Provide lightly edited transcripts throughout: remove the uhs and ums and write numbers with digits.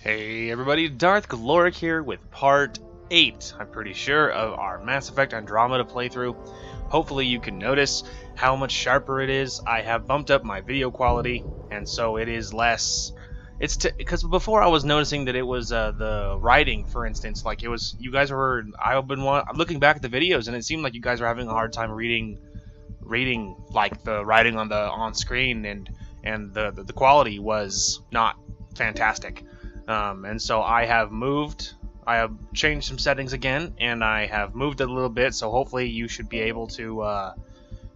Hey everybody, Darth Galoric here with part 8, I'm pretty sure, of our Mass Effect Andromeda playthrough. Hopefully you can notice how much sharper it is. I have bumped up my video quality, and so it is less... because before I was noticing that it was the writing, for instance, like it was, you guys were, I've been looking back at the videos and it seemed like you guys were having a hard time reading like the writing on screen, and the quality was not fantastic. And so I have changed some settings again, and I have moved it a little bit, so hopefully you should be able to,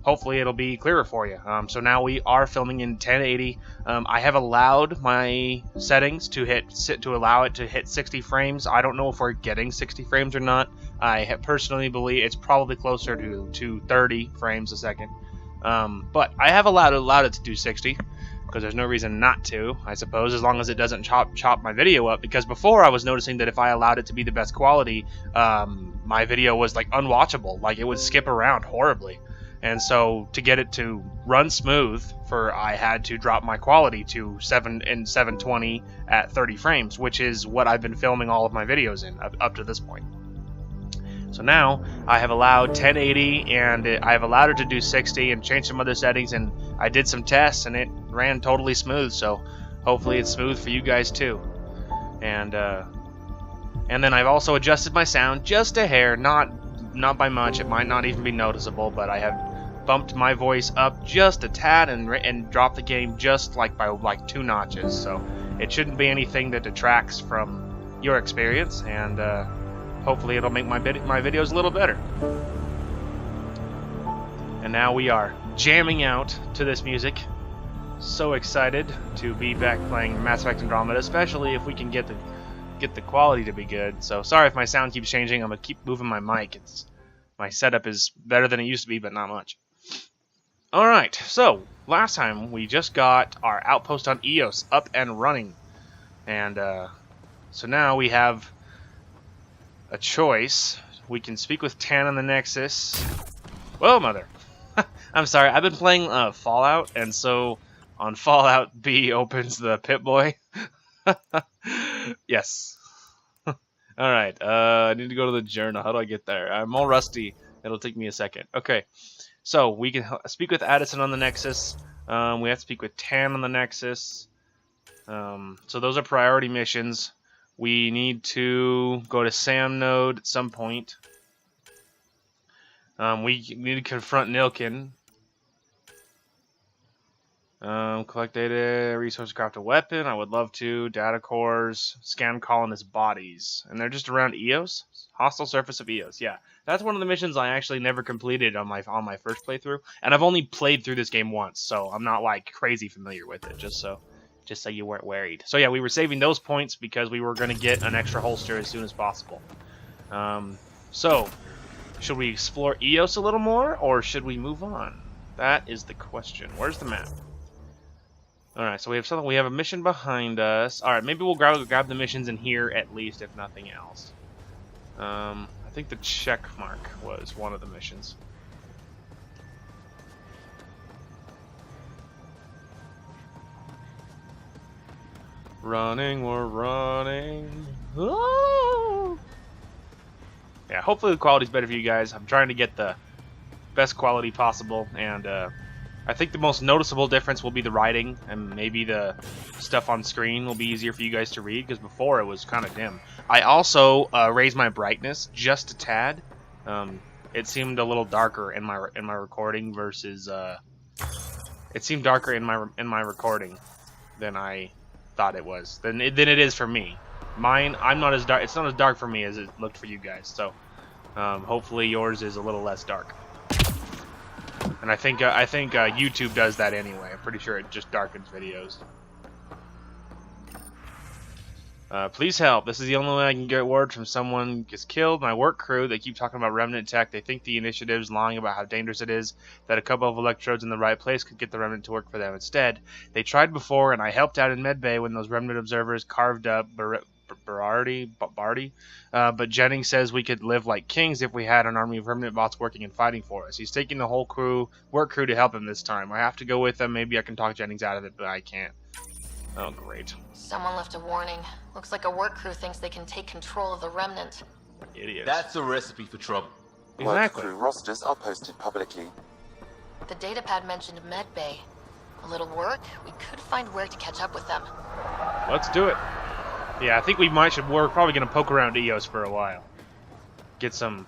hopefully it'll be clearer for you. So now we are filming in 1080. I have allowed my settings to allow it to hit 60 frames. I don't know if we're getting 60 frames or not. I personally believe it's probably closer to 30 frames a second. But I have allowed it to do 60. Because there's no reason not to, I suppose, as long as it doesn't chop my video up. Because before I was noticing that if I allowed it to be the best quality, my video was like unwatchable, like it would skip around horribly. And so to get it to run smooth, I had to drop my quality to 720 at 30 frames, which is what I've been filming all of my videos in up to this point. So now I have allowed 1080, and I have allowed it to do 60 and change some other settings, and I did some tests and it ran totally smooth, so hopefully it's smooth for you guys too. And then I've also adjusted my sound just a hair, not by much. It might not even be noticeable, but I have bumped my voice up just a tad and dropped the gain just by 2 notches. So it shouldn't be anything that detracts from your experience, and hopefully it'll make my videos a little better. And now we are jamming out to this music. So excited to be back playing Mass Effect Andromeda, especially if we can get the quality to be good. So sorry if my sound keeps changing. I'm gonna keep moving my mic. My setup is better than it used to be, but not much. All right. So last time we just got our outpost on Eos up and running, and so now we have a choice. We can speak with Tan on the Nexus. Whoa, mother. I'm sorry, I've been playing Fallout, and so on Fallout, B opens the Pip-Boy. Yes. Alright, I need to go to the journal. How do I get there? I'm all rusty. It'll take me a second. Okay, so we can speak with Addison on the Nexus. We have to speak with Tan on the Nexus. So those are priority missions. We need to go to Sam Node at some point. We need to confront Nilkin. Collect data, resource, craft a weapon. I would love to. Data cores, scan colonist bodies. And they're just around Eos? Hostile surface of Eos, yeah. That's one of the missions I actually never completed on my first playthrough. And I've only played through this game once, so I'm not like crazy familiar with it, just so you weren't worried. So yeah, we were saving those points because we were going to get an extra holster as soon as possible. So, should we explore Eos a little more, or should we move on? That is the question. Where's the map? Alright, so we have a mission behind us. Alright, maybe we'll grab the missions in here at least, if nothing else. I think the check mark was one of the missions. Running, we're running. Oh! Yeah, hopefully the quality's better for you guys. I'm trying to get the best quality possible, and I think the most noticeable difference will be the writing, and maybe the stuff on screen will be easier for you guys to read, because before it was kind of dim. I also raised my brightness just a tad. It seemed a little darker in my recording versus it seemed darker in my recording than I thought it was than it is for me. Mine, I'm not as dark. It's not as dark for me as it looked for you guys. So hopefully yours is a little less dark. And I think YouTube does that anyway. I'm pretty sure it just darkens videos. Please help. This is the only way I can get word from someone gets killed. My work crew, they keep talking about Remnant tech. They think the initiative's lying about how dangerous it is, that a couple of electrodes in the right place could get the Remnant to work for them instead. They tried before, and I helped out in Medbay when those Remnant observers carved up Bardi, but Jennings says we could live like kings if we had an army of Remnant bots working and fighting for us. He's taking the whole work crew to help him this time. I have to go with him. Maybe I can talk Jennings out of it, but I can't. Oh, great. Someone left a warning. Looks like a work crew thinks they can take control of the remnant. Idiots. That's a recipe for trouble. Work Exactly. crew rosters are posted publicly. The datapad mentioned Medbay. A little work, we could find where to catch up with them. Let's do it. Yeah, I think we're probably gonna poke around EOS for a while. Get some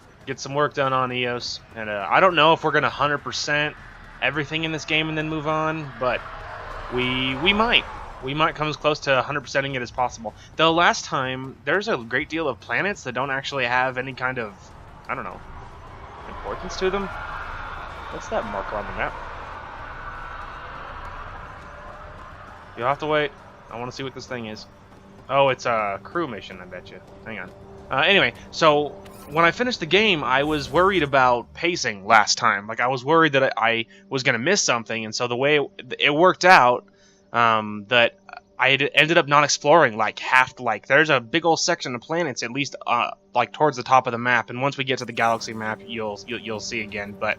work done on EOS, and I don't know if we're gonna 100% everything in this game and then move on, but we might come as close to 100%ing it as possible. Though last time there's a great deal of planets that don't actually have any kind of, I don't know, importance to them. What's that marker on the map? You'll have to wait. I want to see what this thing is. Oh, it's a crew mission, I bet you. Hang on. Anyway, so when I finished the game, I was worried about pacing last time. Like, I was worried that I was going to miss something, and so the way it worked out, that I had ended up not exploring there's a big old section of planets, at least like towards the top of the map, and once we get to the galaxy map, you'll see again. But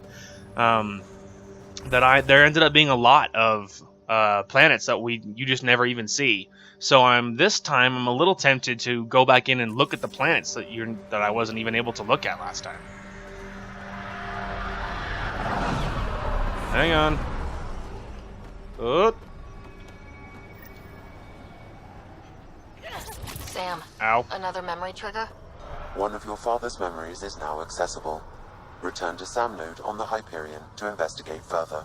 there ended up being a lot of planets that you just never even see. So this time I'm a little tempted to go back in and look at the planets that I wasn't even able to look at last time. Hang on. Sam. Ow. Another memory trigger? One of your father's memories is now accessible. Return to Sam node on the Hyperion to investigate further.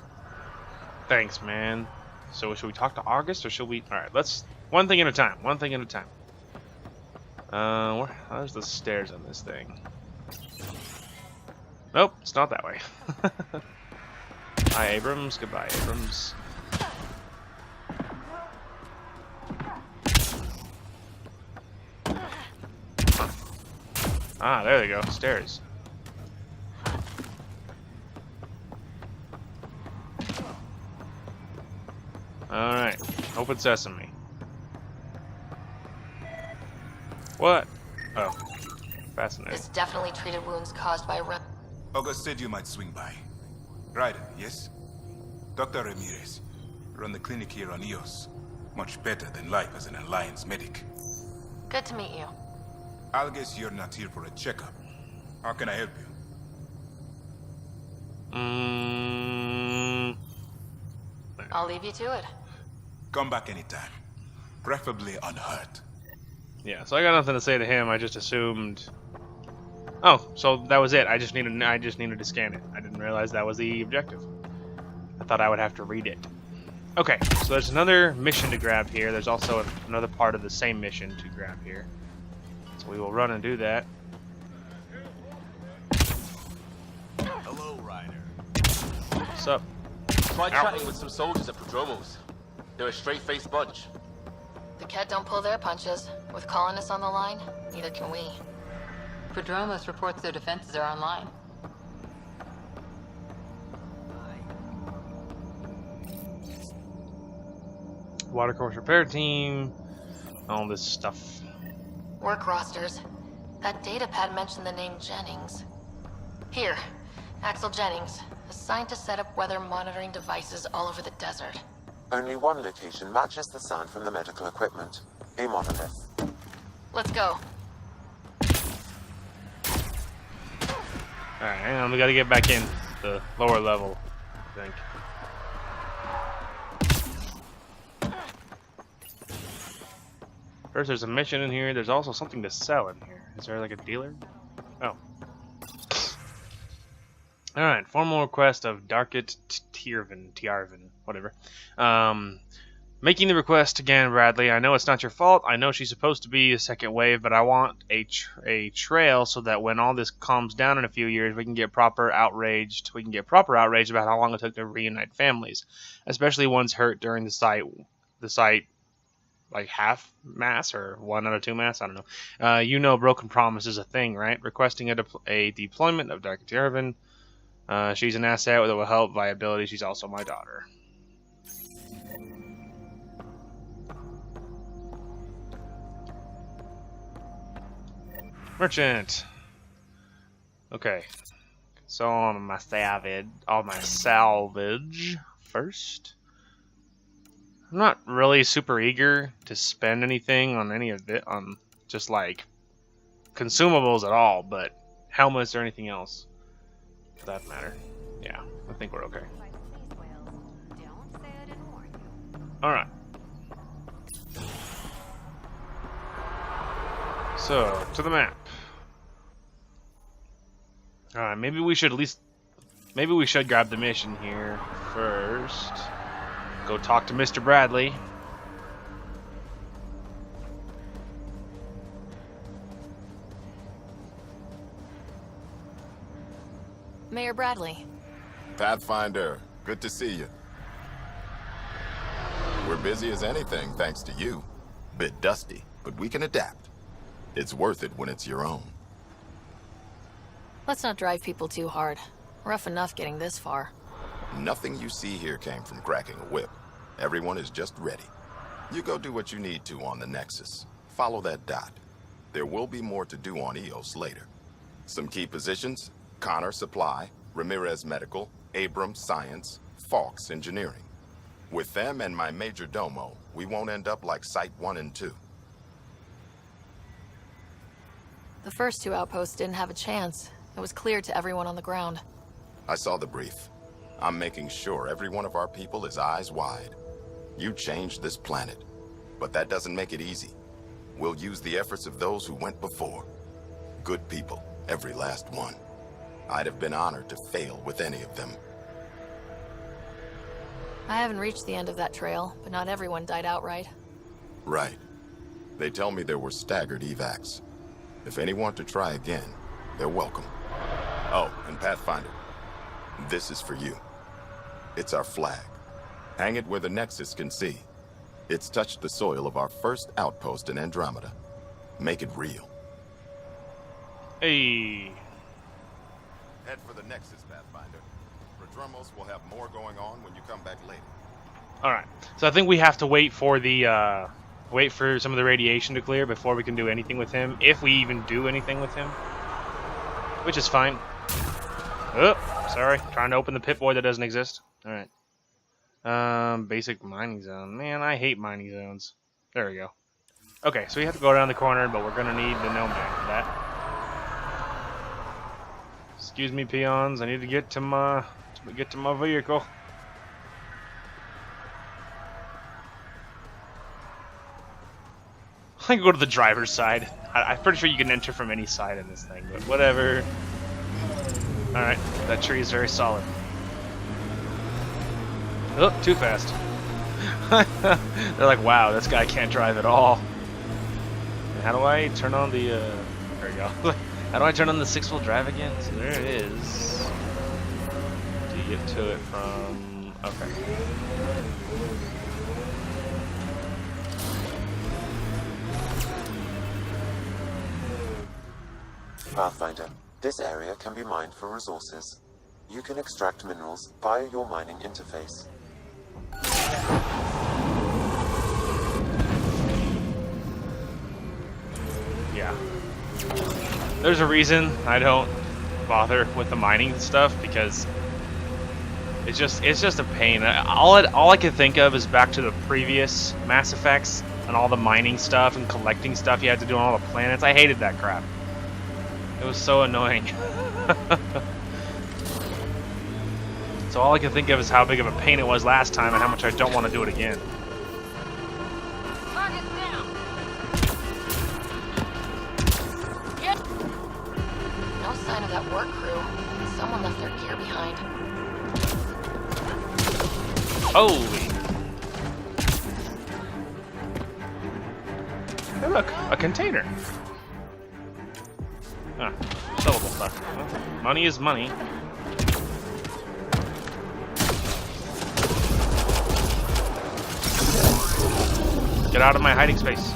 Thanks, man. So should we talk to August, or should we... Alright, let's... One thing at a time. How's the stairs on this thing? Nope, it's not that way. Hi, Abrams. Goodbye, Abrams. Ah, there they go. Stairs. Alright. Open sesame. What? Oh. Fascinating. This definitely treated wounds caused by August said you might swing by. Ryder, yes? Dr. Ramirez. Run the clinic here on EOS. Much better than life as an Alliance medic. Good to meet you. I'll guess you're not here for a checkup. How can I help you? I'll leave you to it. Come back anytime. Preferably unhurt. Yeah, so I got nothing to say to him. I just assumed... Oh, so that was it. I just needed to scan it. I didn't realize that was the objective. I thought I would have to read it. Okay, so there's another mission to grab here. There's also another part of the same mission to grab here. So we will run and do that. Hello, Ryder. What's up? Tried chatting with some soldiers at Prodromos. They're a straight-faced bunch. The Ket don't pull their punches. With colonists on the line, neither can we. Prodromos reports their defenses are online. Watercourse repair team. All this stuff. Work rosters. That datapad mentioned the name Jennings. Here, Axel Jennings, assigned to set up weather monitoring devices all over the desert. Only one location matches the sound from the medical equipment. A monolith. Let's go. Alright, hang on. We gotta get back in the lower level, I think. First, there's a mission in here. There's also something to sell in here. Is there like a dealer? Oh. Alright, formal request of Darkit Tiarvin, whatever. Making the request again, Bradley. I know it's not your fault. I know she's supposed to be a second wave, but I want a trail so that when all this calms down in a few years, we can get proper outraged. We can get proper outraged about how long it took to reunite families, especially ones hurt during the site, like half mass or 1 out of 2 mass. I don't know. You know, broken promise is a thing, right? Requesting a deployment of Darkit Tiarvin. She's an asset that will help viability. She's also my daughter. Merchant. Okay. So on my salvage first. I'm not really super eager to spend anything on any of it, on just like consumables at all, but helmets or anything else for that matter. Yeah, I think we're okay. Alright. So, to the map. Alright, maybe we should grab the mission here first. Go talk to Mr. Bradley. Mayor Bradley. Pathfinder, good to see you. We're busy as anything, thanks to you. Bit dusty, but we can adapt. It's worth it when it's your own. Let's not drive people too hard. Rough enough getting this far. Nothing you see here came from cracking a whip. Everyone is just ready. You go do what you need to on the Nexus. Follow that dot. There will be more to do on EOS later. Some key positions: Connor Supply, Ramirez Medical, Abrams Science, Fawkes Engineering. With them and my major domo, we won't end up like Site 1 and 2. The first two outposts didn't have a chance. It was clear to everyone on the ground. I saw the brief. I'm making sure every one of our people is eyes wide. You changed this planet, but that doesn't make it easy. We'll use the efforts of those who went before. Good people, every last one. I'd have been honored to fail with any of them. I haven't reached the end of that trail, but not everyone died outright. Right. They tell me there were staggered evacs. If any want to try again, they're welcome. Oh, and Pathfinder, this is for you. It's our flag. Hang it where the Nexus can see. It's touched the soil of our first outpost in Andromeda. Make it real. Hey. Head for the Nexus, Pathfinder. Prodromos will have more going on when you come back later. Alright. So I think we have to wait for the wait for some of the radiation to clear before we can do anything with him, if we even do anything with him. Which is fine. Oh, sorry. Trying to open the Pip-Boy that doesn't exist. Alright. Basic mining zone. Man, I hate mining zones. There we go. Okay, so we have to go around the corner, but we're gonna need the gnome bag for that. Excuse me, peons. I need to get to my vehicle. I can go to the driver's side. I'm pretty sure you can enter from any side in this thing, but whatever. Alright, that tree is very solid. Oh, too fast. They're like, wow, this guy can't drive at all. And how do I turn on the, there we go. How do I turn on the 6-wheel drive again? So there it is. Do you get to it from, okay. Pathfinder, this area can be mined for resources. You can extract minerals via your mining interface. Yeah. There's a reason I don't bother with the mining stuff, because it's just a pain. All I can think of is back to the previous Mass Effects and all the mining stuff and collecting stuff you had to do on all the planets. I hated that crap. It was so annoying. So all I can think of is how big of a pain it was last time and how much I don't want to do it again. Target down. No sign of that work crew. Someone left their gear behind. Holy! Hey look, a container. Ah, sellable stuff. Well, money is money. Get out of my hiding space.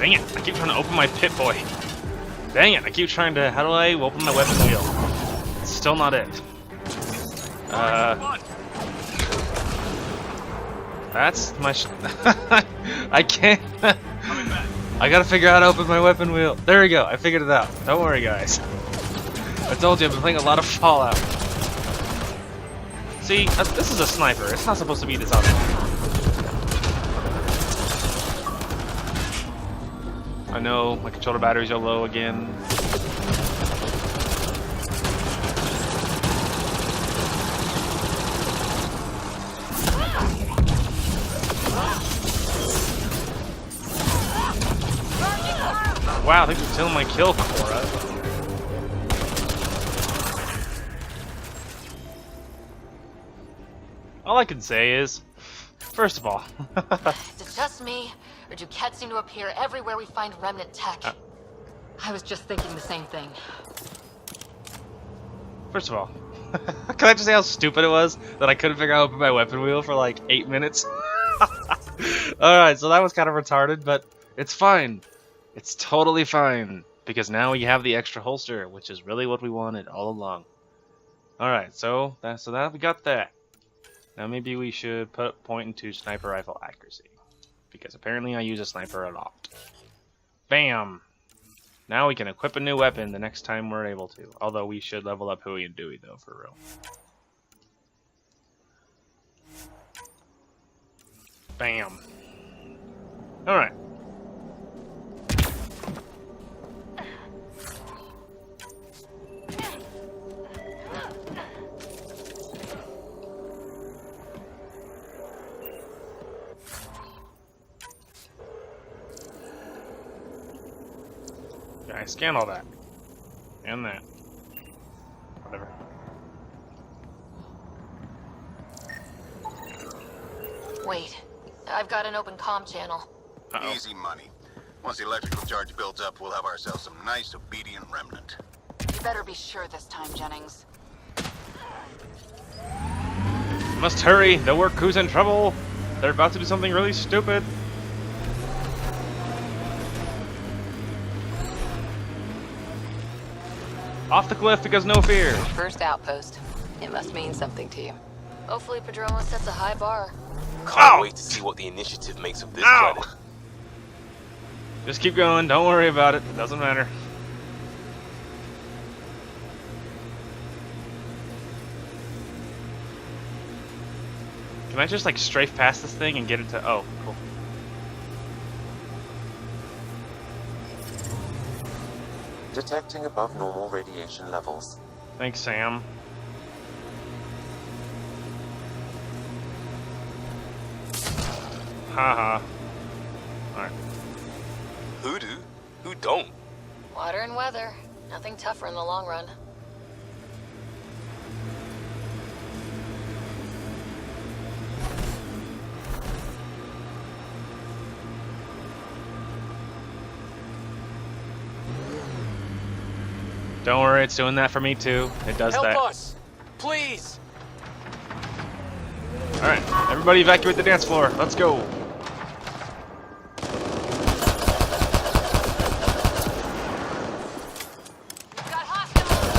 Dang it, I keep trying to open my Pip-Boy. Dang it, I keep trying to, how do I open my weapon wheel? It's still not it. That's my I can't. I gotta figure out how to open my weapon wheel. There we go, I figured it out. Don't worry, guys. I told you I've been playing a lot of Fallout. See, this is a sniper. It's not supposed to be this awesome. I know my controller batteries are low again. Wow, they just stealing my kill, Cora. All I can say is, first of all, Is it just me, or do cats seem to appear everywhere we find remnant tech? I was just thinking the same thing. first of all, can I just say how stupid it was that I couldn't figure out how to put my weapon wheel for like 8 minutes? Alright, so that was kind of retarded, but it's fine. It's totally fine, because now we have the extra holster, which is really what we wanted all along. Alright, so that we got that. Now maybe we should put point into sniper rifle accuracy, because apparently I use a sniper a lot. Bam! Now we can equip a new weapon the next time we're able to, although we should level up Huey and Dewey though, for real. Bam! Alright. I scan all that. And that. Whatever. Wait, I've got an open comm channel. Uh-oh. Easy money. Once the electrical charge builds up, we'll have ourselves some nice, obedient remnant. You better be sure this time, Jennings. Must hurry, the work crew's in trouble. They're about to do something really stupid. Off the cliff because no fear. First outpost. It must mean something to you. Hopefully Padroma sets a high bar. Can't wait to see what the initiative makes of this planet. Just keep going, don't worry about it. It doesn't matter. Can I just like strafe past this thing and get it to... Oh, cool. Detecting above normal radiation levels. Thanks, Sam. Haha. Alright. Who do? Who don't? Water and weather. Nothing tougher in the long run. Don't worry, it's doing that for me too. It does that. Help us! Please! Alright, everybody evacuate the dance floor. Let's go. Got hostiles!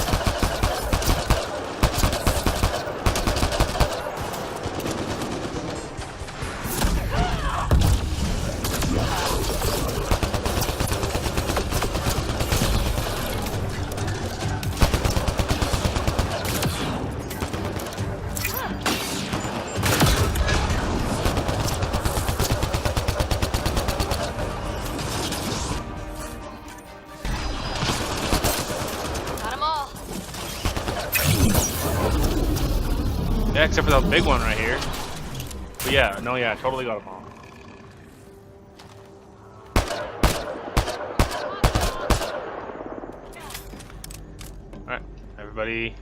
Got 'em all. Yeah, except for that big one right here. But yeah, no, yeah, totally got them all. Alright, everybody.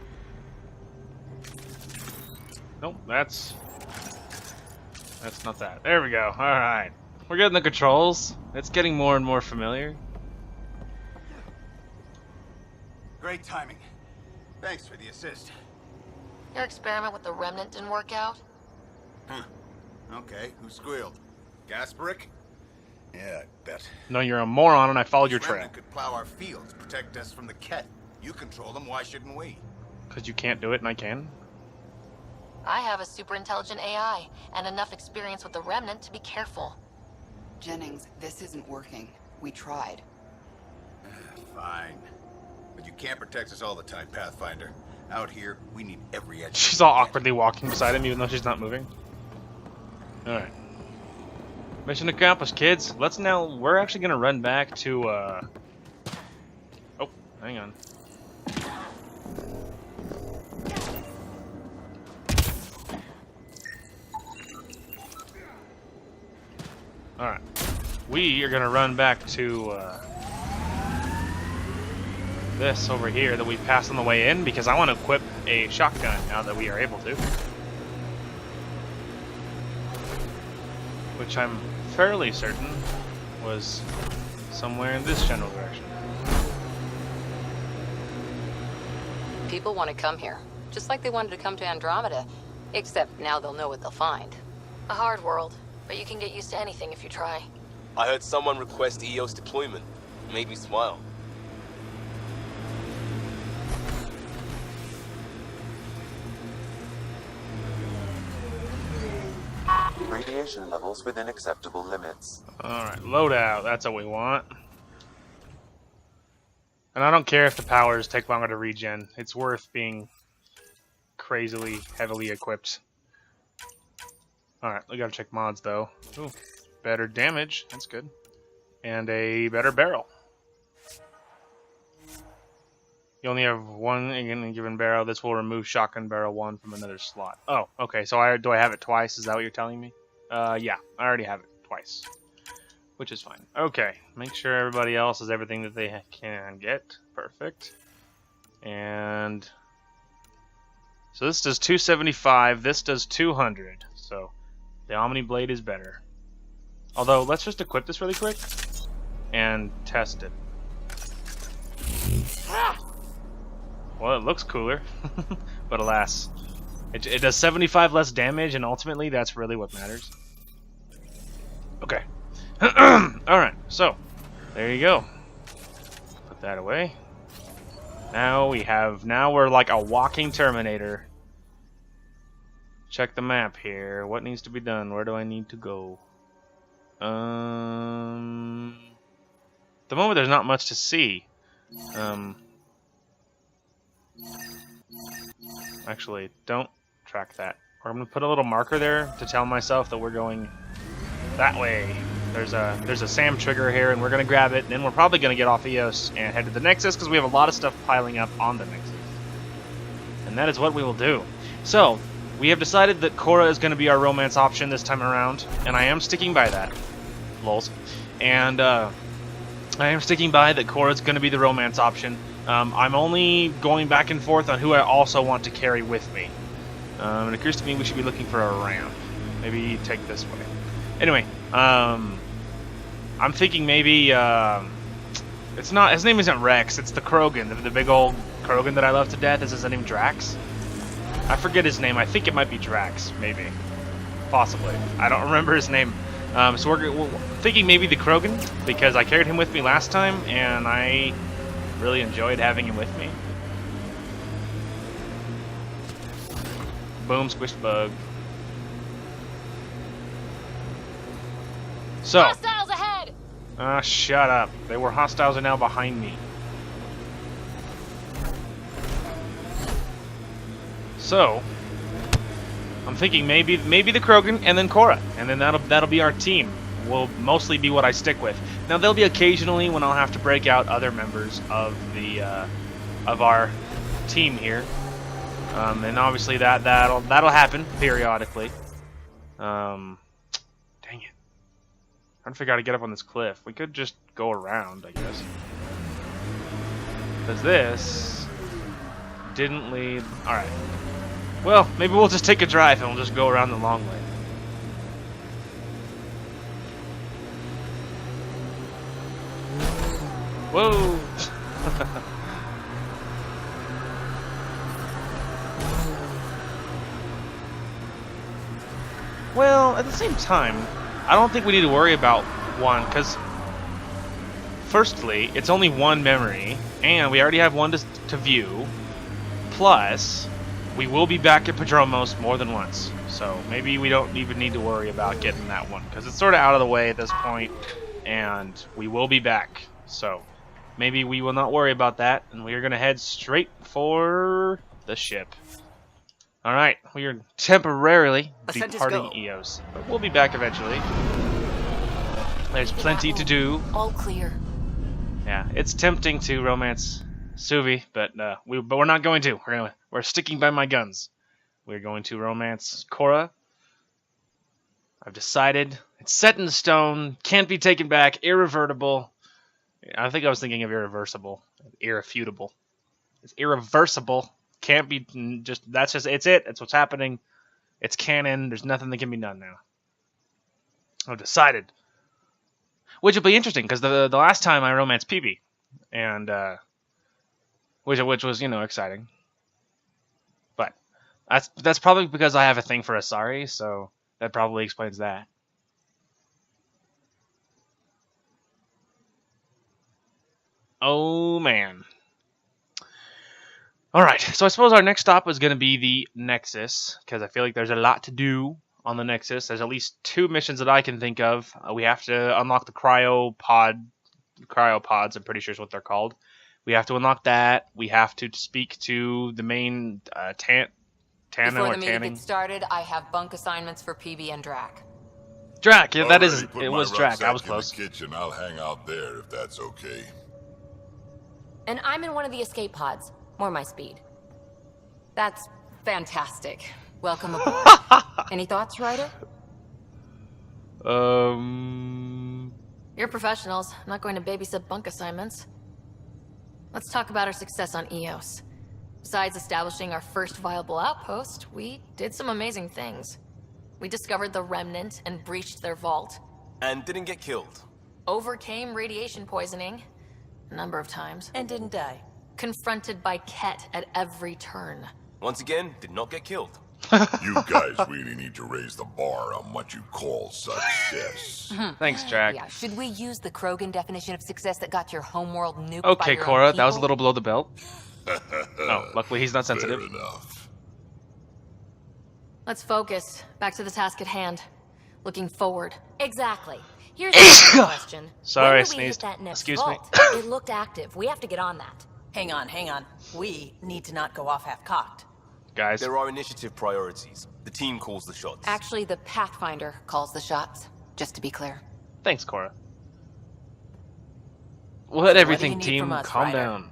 Nope, that's not that. There we go. Alright. We're getting the controls. It's getting more and more familiar. Great timing. Thanks for the assist. Your experiment with the remnant didn't work out? Huh. Okay, who squealed? Gasparic? Yeah, I bet. No, you're a moron and I followed your This trail. remnant could plow our fields, protect us from the Ket. You control them, why shouldn't we? Because you can't do it and I can? I have a super intelligent AI, and enough experience with the remnant to be careful. Jennings, this isn't working. We tried. Fine. but you can't protect us all the time, Pathfinder. Out here, we need every edge. She's all awkwardly walking beside him, even though she's not moving. Alright. Mission accomplished, kids. We're actually gonna run back to, Oh, hang on. Alright. We are gonna run back to, this over here that we passed on the way in, because I want to equip a shotgun now that we are able to. Which I'm fairly certain was somewhere in this general direction. People want to come here, just like they wanted to come to Andromeda. Except now they'll know what they'll find. A hard world, but you can get used to anything if you try. I heard someone request EOS deployment. Made me smile. Radiation levels within acceptable limits. Alright, loadout. That's what we want. And I don't care if the powers take longer to regen. It's worth being crazily heavily equipped. Alright, we gotta check mods though. Ooh, better damage. That's good. And a better barrel. You only have one in a given barrel. This will remove shotgun barrel 1 from another slot. Oh, okay. So do I have it twice? Is that what you're telling me? Yeah, I already have it twice, which is fine. Okay, make sure everybody else has everything that they can get. Perfect. And so this does 275. This does 200. So the Omni Blade is better. Although, let's just equip this really quick and test it. Well, it looks cooler, but alas, it does 75 less damage, and ultimately, that's really what matters. Okay. Alright, so, there you go. Put that away. Now we're like a walking Terminator. Check the map here. What needs to be done? Where do I need to go? At the moment, there's not much to see. Actually, don't track that. I'm gonna put a little marker there to tell myself that we're going that way. There's a SAM trigger here, and we're gonna grab it. And then we're probably gonna get off EOS and head to the Nexus because we have a lot of stuff piling up on the Nexus, and that is what we will do. So we have decided that Cora is gonna be our romance option this time around, and I am sticking by that. Lols. And I am sticking by that Cora is gonna be the romance option. I'm only going back and forth on who I also want to carry with me. It occurs to me we should be looking for a ramp. Maybe take this way. Anyway, I'm thinking maybe it's not. His name isn't Rex. It's the Krogan, the big old Krogan that I love to death. Is his name Drax? I forget his name. I think it might be Drax. Maybe, possibly. I don't remember his name. So we're thinking maybe the Krogan because I carried him with me last time, and I really enjoyed having him with me. Boom, squished bug. So. Hostiles ahead! Shut up. They were hostiles are now behind me. So, I'm thinking maybe the Krogan and then Cora, and then that'll be our team. Will mostly be what I stick with. Now there'll be occasionally when I'll have to break out other members of the of our team here, and obviously that'll happen periodically. Dang it! I'm trying to figure out how to get up on this cliff. We could just go around, I guess, because this didn't lead. All right. Well, maybe we'll just take a drive and we'll just go around the long way. Whoa! Well, at the same time, I don't think we need to worry about one, because firstly, it's only one memory, and we already have one to view, plus we will be back at Padromos more than once, so maybe we don't even need to worry about getting that one, because it's sort of out of the way at this point, and we will be back, so maybe we will not worry about that, and we are going to head straight for the ship. Alright, we are temporarily departing EOS, but we'll be back eventually. There's plenty to do. All clear. Yeah, it's tempting to romance Suvi, but we're not going to. We're sticking by my guns. We're going to romance Cora. I've decided. It's set in stone. Can't be taken back. Irrevertible. I think I was thinking of irreversible. Irrefutable. It's irreversible. Can't be just. It's it. It's what's happening. It's canon. There's nothing that can be done now. I've decided. Which will be interesting because the last time I romanced PB, and which was exciting. But that's probably because I have a thing for Asari, so that probably explains that. Oh man. Alright, so I suppose our next stop is going to be the Nexus, because I feel like there's a lot to do on the Nexus. There's at least 2 missions that I can think of. We have to unlock the cryopods, I'm pretty sure is what they're called. We have to unlock that. We have to speak to the main Tano Before or the meeting Tanning. gets started, I have bunk assignments for PB and Drac. Drac, yeah, that is, Put it my was Drac, I was rucksack in close. the kitchen. I'll hang out there if that's okay. And I'm in one of the escape pods. More my speed. That's fantastic. Welcome aboard. Any thoughts, Ryder? You're professionals. I'm not going to babysit bunk assignments. Let's talk about our success on EOS. Besides establishing our first viable outpost, we did some amazing things. We discovered the Remnant and breached their vault. And didn't get killed. Overcame radiation poisoning a number of times. And didn't die. Confronted by Ket at every turn. Once again, did not get killed. You guys really need to raise the bar on what you call success. Thanks, Drac. Yeah, should we use the Krogan definition of success that got your homeworld nuked Okay, by your Cora, own that was a people? little below the belt. Oh, luckily he's not sensitive. Fair enough. Let's focus. Back to the task at hand. Looking forward. Exactly. Here's the question. Sorry, I when do we hit sneezed. that next Excuse me. vault? It looked active. We have to get on that. Hang on, hang on. We need to not go off half-cocked. Guys. There are initiative priorities. The team calls the shots. Actually, the Pathfinder calls the shots, just to be clear. Thanks, Cora. We'll So let what do everything, you need team. from us, Calm Ryder? down.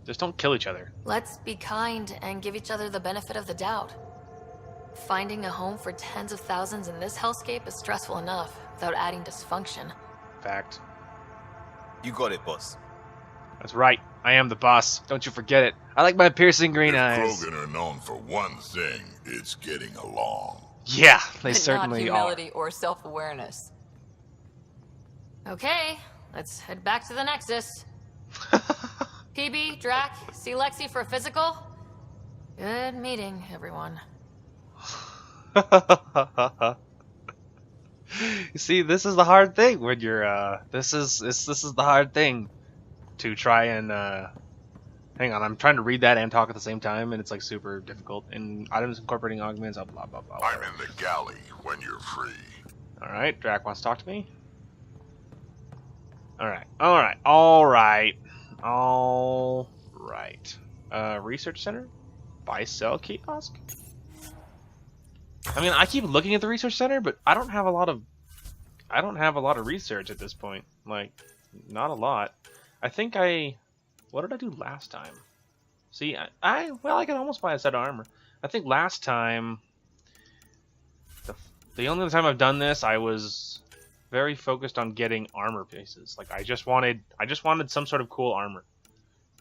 Just don't kill each other. Let's be kind and give each other the benefit of the doubt. Finding a home for tens of thousands in this hellscape is stressful enough without adding dysfunction. Fact. You got it, boss. That's right. I am the boss. Don't you forget it. I like my piercing green If eyes. Krogan are known for one thing, it's getting along. Yeah, they But certainly not are. humility or self-awareness. Okay, let's head back to the Nexus. PB, Drac, see Lexi for a physical? Good meeting, everyone. You see, this is the hard thing when you're this is the hard thing to try and hang on, I'm trying to read that and talk at the same time, and it's like super difficult. And items incorporating augments, blah blah blah. I'm in the galley when you're free. All right, Drac wants to talk to me. All right. Research center, buy sell kiosk. I mean, I keep looking at the research center, but I don't have a lot of research at this point. Like, not a lot. I think what did I do last time? See, I can almost buy a set of armor. I think last time, the only time I've done this, I was very focused on getting armor pieces. Like, I just wanted some sort of cool armor.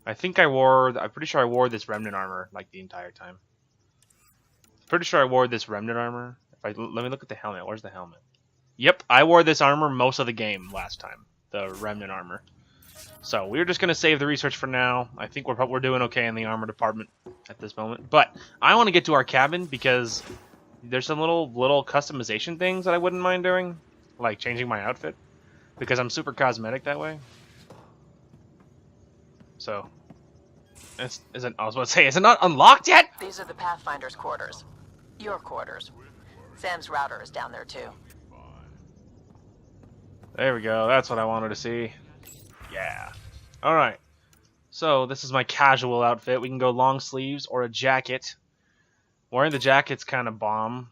I'm pretty sure I wore this remnant armor like the entire time. Pretty sure I wore this remnant armor. Let me look at the helmet. Where's the helmet? Yep, I wore this armor most of the game last time. The remnant armor. So we're just gonna save the research for now. I think we're doing okay in the armor department at this moment. But I want to get to our cabin because there's some little customization things that I wouldn't mind doing, like changing my outfit, because I'm super cosmetic that way. So, I was about to say, is it not unlocked yet? These are the Pathfinder's quarters. Your quarters. Sam's router is down there too. There we go. That's what I wanted to see. Yeah. Alright. So, this is my casual outfit. We can go long sleeves or a jacket. Wearing the jacket's kind of bomb.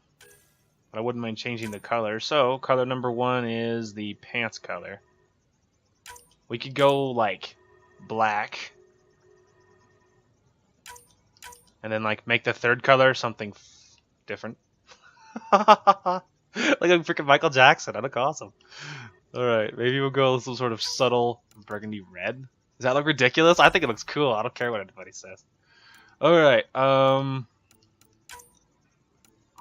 But I wouldn't mind changing the color. So, color number 1 is the pants color. We could go, like, black. And then, like, make the third color something different. Like a freaking Michael Jackson. I look awesome. Alright, maybe we'll go with some sort of subtle burgundy red. Does that look ridiculous? I think it looks cool. I don't care what anybody says. Alright, hang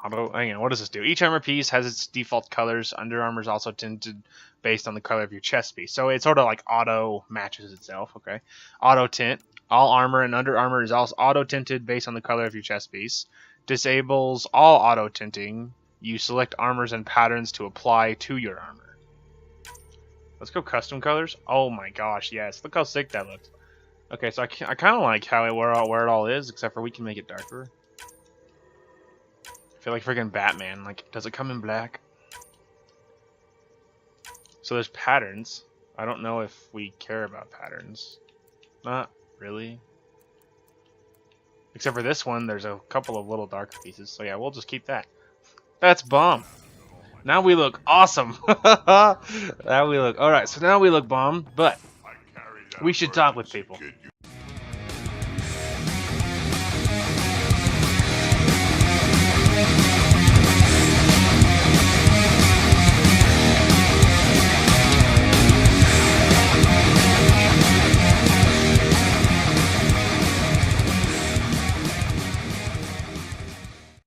on, what does this do? Each armor piece has its default colors. Under Armor is also tinted based on the color of your chest piece. So it sort of like auto matches itself, okay? Auto tint. All armor and Under Armor is also auto tinted based on the color of your chest piece. Disables all auto tinting. You select armors and patterns to apply to your armor. Let's go custom colors. Oh my gosh, yes. Look how sick that looks. Okay, so I kind of like how where it all is, except for we can make it darker. I feel like freaking Batman. Like, does it come in black? So there's patterns. I don't know if we care about patterns. Not really. Except for this one, there's a couple of little darker pieces. So yeah, we'll just keep that. That's bomb. Now we look awesome. Now we look... Alright, so now we look bomb, but we should talk with people.